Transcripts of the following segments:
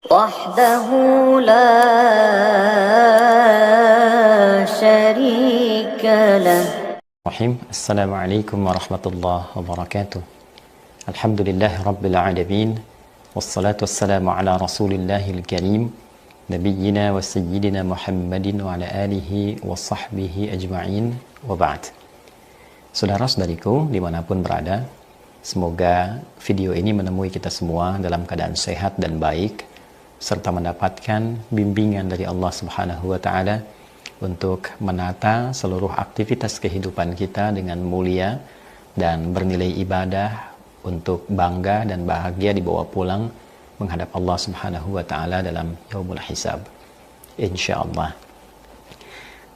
وحده لا شريك له. Assalamualaikum warahmatullahi wabarakatuh. Alhamdulillah rabbil alamin. Wassalatu wassalamu ala rasulillahil karim, nabiyyina wa sayyidina Muhammadin wa ala alihi wa sahbihi ajma'in, wa ba'd. Saudara-saudariku dimanapun berada, semoga video ini menemui kita semua dalam keadaan sehat dan baik, serta mendapatkan bimbingan dari Allah Subhanahu wa Ta'ala untuk menata seluruh aktivitas kehidupan kita dengan mulia dan bernilai ibadah, untuk bangga dan bahagia dibawa pulang menghadap Allah Subhanahu wa Ta'ala dalam yaumul hisab, insyaallah.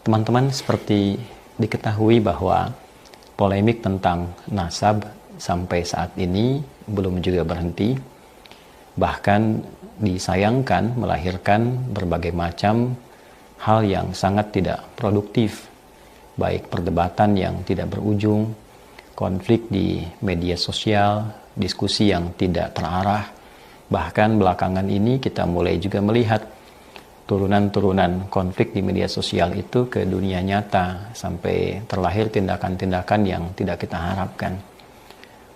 Teman-teman, seperti diketahui bahwa polemik tentang nasab sampai saat ini belum juga berhenti, bahkan disayangkan melahirkan berbagai macam hal yang sangat tidak produktif, baik perdebatan yang tidak berujung, konflik di media sosial, diskusi yang tidak terarah. Bahkan belakangan ini kita mulai juga melihat turunan-turunan konflik di media sosial itu ke dunia nyata, sampai terlahir tindakan-tindakan yang tidak kita harapkan.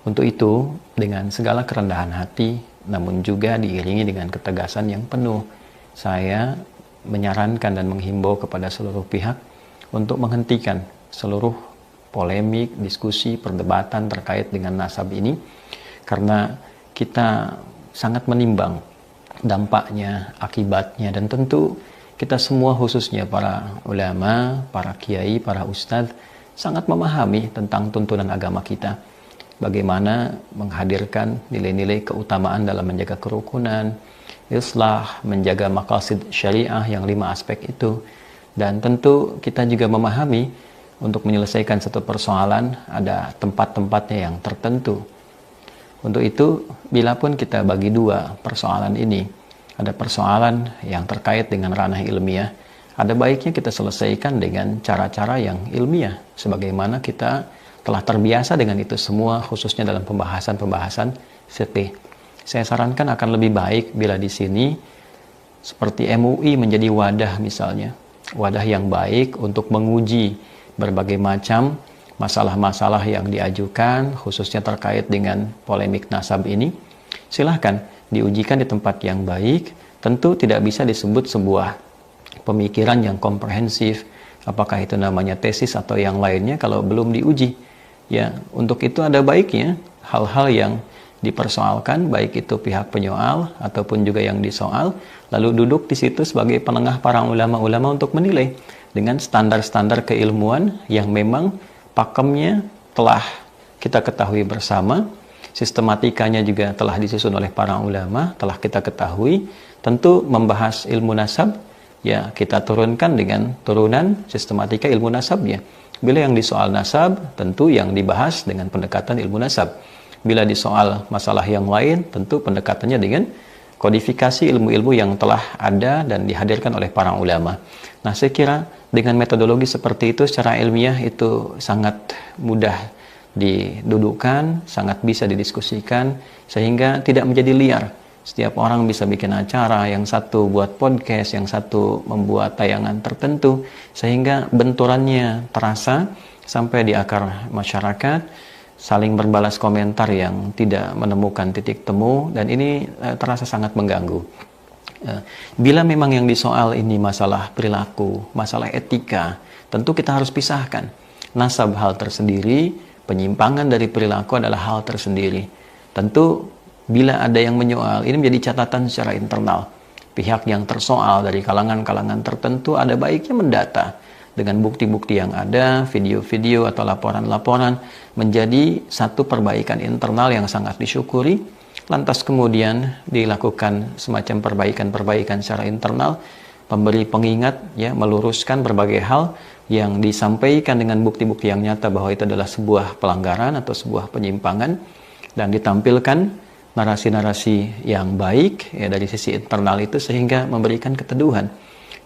Untuk itu, dengan segala kerendahan hati, namun juga diiringi dengan ketegasan yang penuh, saya menyarankan dan menghimbau kepada seluruh pihak untuk menghentikan seluruh polemik, diskusi, perdebatan terkait dengan nasab ini, karena kita sangat menimbang dampaknya, akibatnya, dan tentu kita semua, khususnya para ulama, para kiai, para ustadz, sangat memahami tentang tuntunan agama kita. Bagaimana menghadirkan nilai-nilai keutamaan dalam menjaga kerukunan, islah, menjaga maqasid syariah yang 5 aspek itu. Dan tentu kita juga memahami untuk menyelesaikan satu persoalan ada tempat-tempatnya yang tertentu. Untuk itu, bila pun kita bagi dua persoalan ini, ada persoalan yang terkait dengan ranah ilmiah, ada baiknya kita selesaikan dengan cara-cara yang ilmiah, sebagaimana kita telah terbiasa dengan itu semua, khususnya dalam pembahasan-pembahasan fikih. Saya sarankan akan lebih baik bila di sini seperti MUI menjadi wadah, misalnya wadah yang baik untuk menguji berbagai macam masalah-masalah yang diajukan, khususnya terkait dengan polemik nasab ini. Silahkan diujikan di tempat yang baik. Tentu tidak bisa disebut sebuah pemikiran yang komprehensif, apakah itu namanya tesis atau yang lainnya, kalau belum diuji. Ya, untuk itu ada baiknya hal-hal yang dipersoalkan, baik itu pihak penyoal ataupun juga yang disoal, lalu duduk di situ sebagai penengah para ulama-ulama untuk menilai dengan standar-standar keilmuan yang memang pakemnya telah kita ketahui bersama, sistematikanya juga telah disusun oleh para ulama, telah kita ketahui. Tentu membahas ilmu nasab, ya kita turunkan dengan turunan sistematika ilmu nasabnya. Bila yang disoal nasab, tentu yang dibahas dengan pendekatan ilmu nasab. Bila disoal masalah yang lain, tentu pendekatannya dengan kodifikasi ilmu-ilmu yang telah ada dan dihadirkan oleh para ulama. Nah, saya kira dengan metodologi seperti itu secara ilmiah itu sangat mudah didudukkan, sangat bisa didiskusikan, sehingga tidak menjadi liar. Setiap orang bisa bikin acara, yang satu buat podcast, yang satu membuat tayangan tertentu, sehingga benturannya terasa sampai di akar masyarakat, saling berbalas komentar yang tidak menemukan titik temu, dan ini terasa sangat mengganggu. Bila memang yang disoal ini masalah perilaku, masalah etika, tentu kita harus pisahkan. Nasab hal tersendiri, penyimpangan dari perilaku adalah hal tersendiri. Tentu bila ada yang menyoal, ini menjadi catatan secara internal. Pihak yang tersoal dari kalangan-kalangan tertentu ada baiknya mendata dengan bukti-bukti yang ada, video-video atau laporan-laporan, menjadi satu perbaikan internal yang sangat disyukuri. Lantas kemudian dilakukan semacam perbaikan-perbaikan secara internal, memberi pengingat, ya, meluruskan berbagai hal yang disampaikan dengan bukti-bukti yang nyata bahwa itu adalah sebuah pelanggaran atau sebuah penyimpangan, dan ditampilkan narasi-narasi yang baik, ya, dari sisi internal itu, sehingga memberikan keteduhan.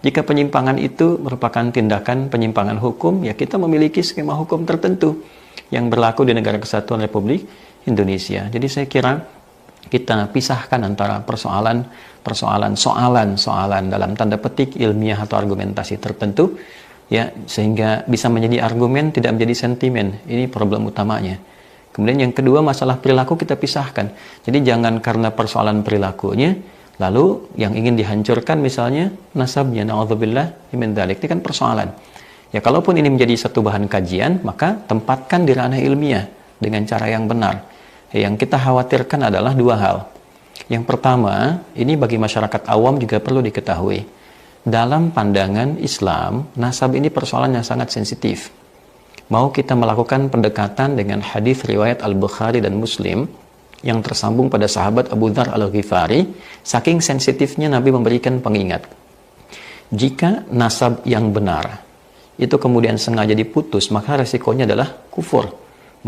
Jika penyimpangan itu merupakan tindakan penyimpangan hukum, ya kita memiliki skema hukum tertentu yang berlaku di Negara Kesatuan Republik Indonesia. Jadi saya kira kita pisahkan antara soalan dalam tanda petik ilmiah atau argumentasi tertentu, ya, sehingga bisa menjadi argumen tidak menjadi sentimen. Ini problem utamanya. Kemudian yang kedua, masalah perilaku kita pisahkan. Jadi jangan karena persoalan perilakunya lalu yang ingin dihancurkan misalnya nasabnya, na'udzubillah min dzalik. Ini kan persoalan. Ya, kalaupun ini menjadi satu bahan kajian, maka tempatkan di ranah ilmiah dengan cara yang benar. Yang kita khawatirkan adalah dua hal. Yang pertama, ini bagi masyarakat awam juga perlu diketahui. Dalam pandangan Islam, nasab ini persoalan yang sangat sensitif. Mau kita melakukan pendekatan dengan hadis riwayat Al-Bukhari dan Muslim yang tersambung pada sahabat Abu Dzar Al-Ghifari, saking sensitifnya Nabi memberikan pengingat. Jika nasab yang benar itu kemudian sengaja diputus, maka resikonya adalah kufur.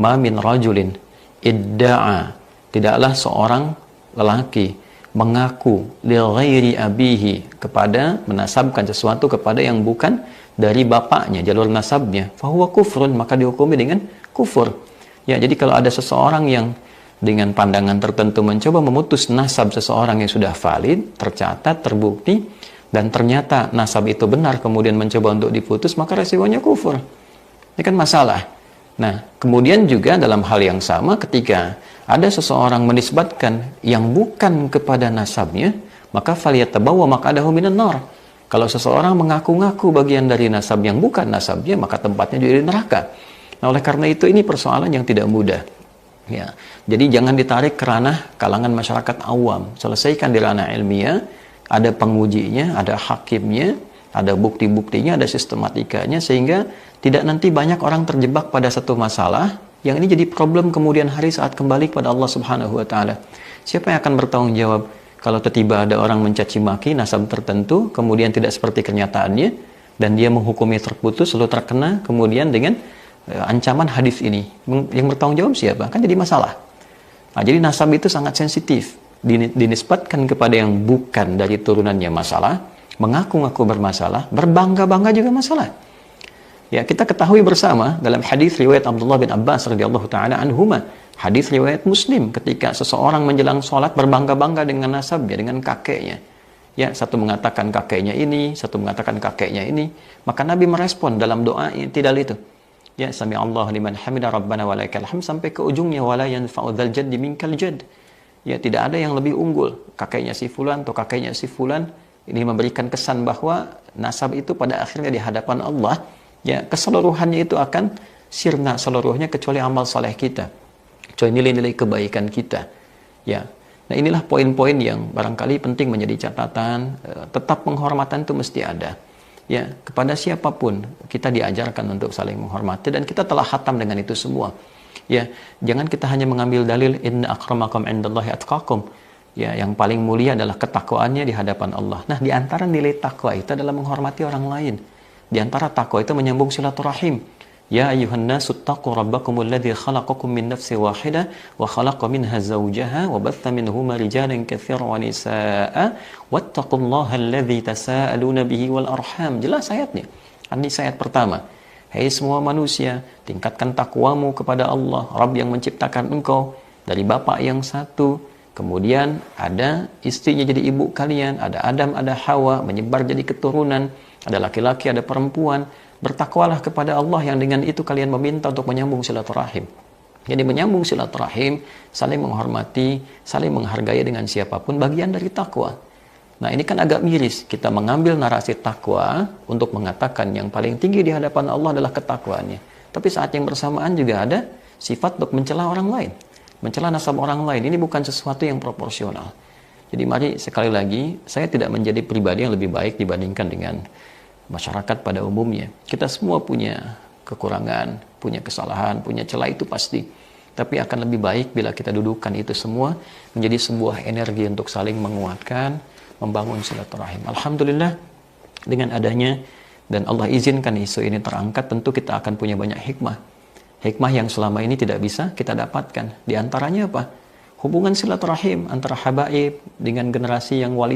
Ma min rajulin idda'a, tidaklah seorang lelaki mengaku li ghairi abihi, kepada menasabkan sesuatu kepada yang bukan dari bapaknya, jalur nasabnya, fahuwa kufrun, maka dihukumi dengan kufur. Ya, jadi kalau ada seseorang yang dengan pandangan tertentu mencoba memutus nasab seseorang yang sudah valid, tercatat, terbukti, dan ternyata nasab itu benar, kemudian mencoba untuk diputus, maka resikonya kufur. Ini kan masalah. Nah, kemudian juga dalam hal yang sama, ketika ada seseorang menisbatkan yang bukan kepada nasabnya, maka faliyatabawa maq'adahu minan nar. Kalau seseorang mengaku-ngaku bagian dari nasab yang bukan nasabnya, maka tempatnya juga di neraka. Nah, oleh karena itu ini persoalan yang tidak mudah. Ya, jadi jangan ditarik ke ranah kalangan masyarakat awam. Selesaikan di ranah ilmiah, ada pengujinya, ada hakimnya, ada bukti-buktinya, ada sistematikanya, sehingga tidak nanti banyak orang terjebak pada satu masalah yang ini jadi problem kemudian hari saat kembali kepada Allah Subhanahu wa taala. Siapa yang akan bertanggung jawab kalau tiba-tiba ada orang mencaci maki nasab tertentu, kemudian tidak seperti kenyataannya, dan dia menghukumi terputus, lalu terkena kemudian dengan ancaman hadis ini? Yang bertanggung jawab siapa? Kan jadi masalah. Nah, jadi nasab itu sangat sensitif. Dinisbatkan kepada yang bukan dari turunannya masalah, mengaku-ngaku bermasalah, berbangga-bangga juga masalah. Ya, kita ketahui bersama dalam hadis riwayat Abdullah bin Abbas radhiyallahu taala anhuma, hadis riwayat Muslim, ketika seseorang menjelang sholat berbangga-bangga dengan nasabnya, dengan kakeknya. Ya, satu mengatakan kakeknya ini, satu mengatakan kakeknya ini, maka Nabi merespon dalam doa tidak itu. Ya, sami Allah liman hamida rabbana walaikal hamd, sampai ke ujungnya, wala yanfa'u dzal jaddi minkal jadd. Ya, tidak ada yang lebih unggul, kakeknya si fulan atau kakeknya si fulan. Ini memberikan kesan bahwa nasab itu pada akhirnya di hadapan Allah, ya, keseluruhannya itu akan sirna seluruhnya kecuali amal saleh kita, kecuali nilai-nilai kebaikan kita. Ya, nah inilah poin-poin yang barangkali penting menjadi catatan. Tetap penghormatan itu mesti ada. Ya, kepada siapapun kita diajarkan untuk saling menghormati, dan kita telah khatam dengan itu semua. Ya, jangan kita hanya mengambil dalil inna akramakum indallahi atqakum. Ya, yang paling mulia adalah ketakwaannya di hadapan Allah. Nah, di antara nilai takwa itu adalah menghormati orang lain. Di antara takwa itu menyambung silaturahim. Ya ayyuhan nasu taqu rabbakumul ladzi khalaqakum min nafsin wahidah wa khalaqa minha zawjaha wa batha minhuma rijalan katsiran wa nisaa'a wattaqullaha alladzi tasaaluna bihi wal arham. Jelas ayatnya. Ini ayat pertama. Hai semua manusia, tingkatkan takwamu kepada Allah, Rabb yang menciptakan engkau dari bapak yang satu. Kemudian ada istrinya jadi ibu kalian, ada Adam, ada Hawa, menyebar jadi keturunan, ada laki-laki, ada perempuan. Bertakwalah kepada Allah yang dengan itu kalian meminta untuk menyambung silaturahim. Jadi menyambung silaturahim, saling menghormati, saling menghargai dengan siapapun, bagian dari takwa. Nah, ini kan agak miris, kita mengambil narasi takwa untuk mengatakan yang paling tinggi di hadapan Allah adalah ketakwaannya. Tapi saat yang bersamaan juga ada sifat untuk mencela orang lain, mencela nasab orang lain. Ini bukan sesuatu yang proporsional. Jadi mari sekali lagi, saya tidak menjadi pribadi yang lebih baik dibandingkan dengan masyarakat pada umumnya. Kita semua punya kekurangan, punya kesalahan, punya celah, itu pasti. Tapi akan lebih baik bila kita dudukkan itu semua menjadi sebuah energi untuk saling menguatkan, membangun silaturahim. Alhamdulillah, dengan adanya dan Allah izinkan isu ini terangkat, tentu kita akan punya banyak hikmah. Hikmah yang selama ini tidak bisa kita dapatkan. Di antaranya apa? Hubungan silaturahim antara habaib dengan generasi yang wali